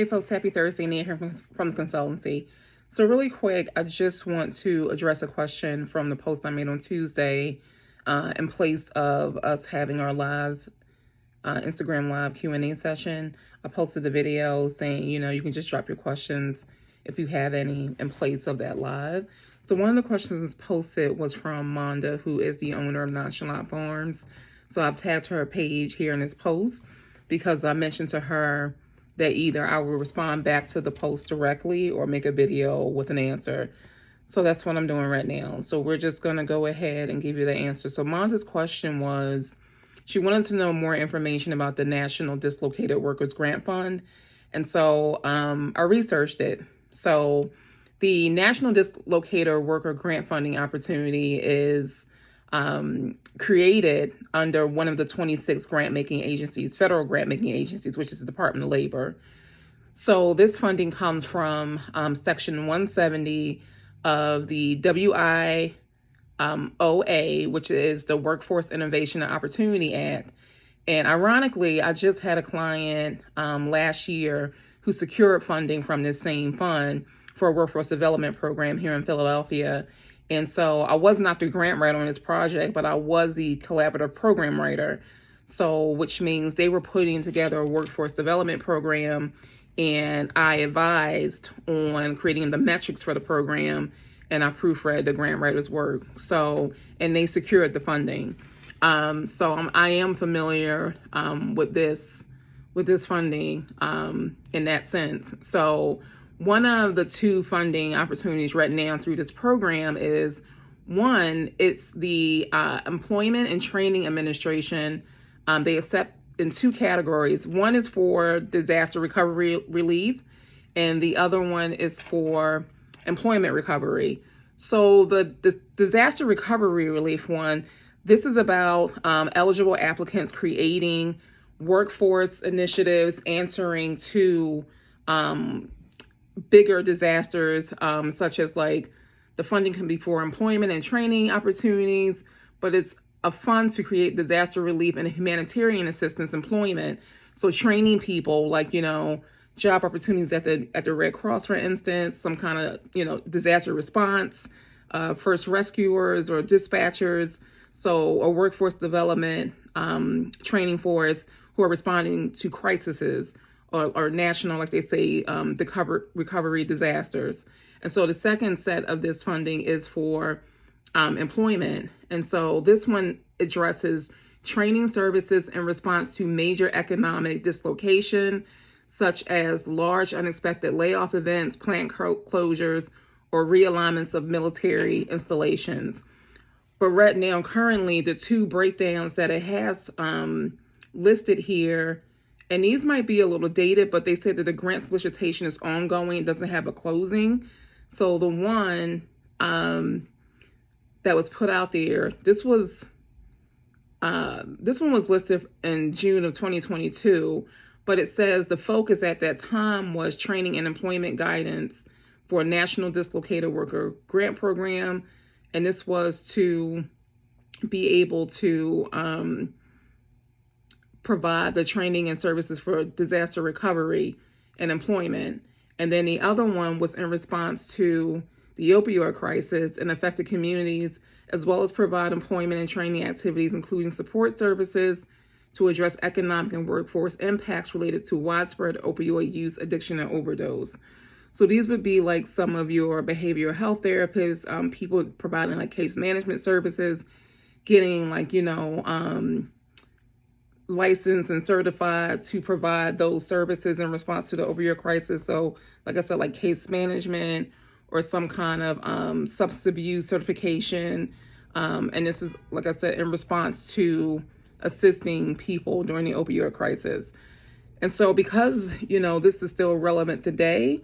Hey folks, happy Thursday. Nia here from the consultancy. So really quick, I just want to address a question from the post I made on Tuesday in place of us having our live Instagram live Q&A session. I posted a video saying, you can just drop your questions if you have any in place of that live. So one of the questions posted was from Monda, who is the owner of Nonchalant Farms. So I've tagged her page here in this post because I mentioned to her that either I will respond back to the post directly or make a video with an answer. So that's what I'm doing right now. So we're just going to go ahead and give you the answer. So Monda's question was, she wanted to know more information about the National Dislocated Workers Grant Fund. And so I researched it. So the National Dislocated Worker Grant Funding opportunity is created under one of the 26 grant-making agencies, federal grant-making agencies, which is the Department of Labor. So this funding comes from Section 170 of the WIOA, which is the Workforce Innovation and Opportunity Act. And ironically, I just had a client last year who secured funding from this same fund for a workforce development program here in Philadelphia. And so I was not the grant writer on this project, but I was the collaborative program writer. So, which means they were putting together a workforce development program, and I advised on creating the metrics for the program, and I proofread the grant writer's work. So, and they secured the funding. I am familiar with this funding in that sense. So one of the two funding opportunities right now through this program is, one, it's the Employment and Training Administration. They accept in two categories. One is for disaster recovery relief, and the other one is for employment recovery. So the disaster recovery relief one, this is about eligible applicants creating workforce initiatives answering to bigger disasters, such as like the funding can be for employment and training opportunities, but it's a fund to create disaster relief and humanitarian assistance employment. So training people, like, job opportunities at the Red Cross, for instance, some kind of, disaster response, first rescuers or dispatchers. So a workforce development training force who are responding to crises or national, like they say, recovery disasters. And so the second set of this funding is for employment. And so this one addresses training services in response to major economic dislocation, such as large unexpected layoff events, plant closures, or realignments of military installations. But right now, currently, the two breakdowns that it has listed here, and these might be a little dated, but they say that the grant solicitation is ongoing, it doesn't have a closing. So the one that was put out there, this one was listed in June of 2022, but it says the focus at that time was training and employment guidance for a National Dislocated Worker Grant Program. And this was to be able to provide the training and services for disaster recovery and employment. And then the other one was in response to the opioid crisis in affected communities, as well as provide employment and training activities, including support services to address economic and workforce impacts related to widespread opioid use, addiction, and overdose. So these would be like some of your behavioral health therapists, people providing like case management services, getting like, licensed and certified to provide those services in response to the opioid crisis. So like I said, like case management or some kind of substance abuse certification. And this is, like I said, in response to assisting people during the opioid crisis. And so because, this is still relevant today,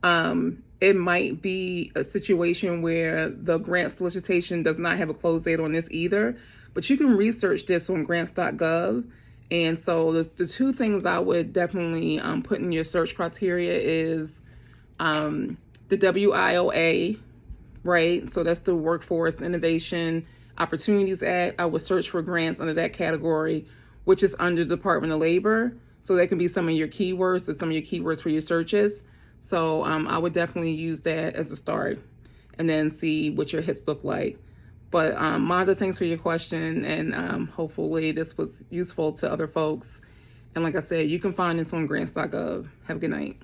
it might be a situation where the grant solicitation does not have a close date on this either, but you can research this on grants.gov. And so the two things I would definitely put in your search criteria is the WIOA, right? So that's the Workforce Innovation Opportunities Act. I would search for grants under that category, which is under the Department of Labor. So that can be some of your keywords or some of your keywords for your searches. So I would definitely use that as a start and then see what your hits look like. But Manda, thanks for your question, and hopefully this was useful to other folks. And like I said, you can find this on grants.gov. Have a good night.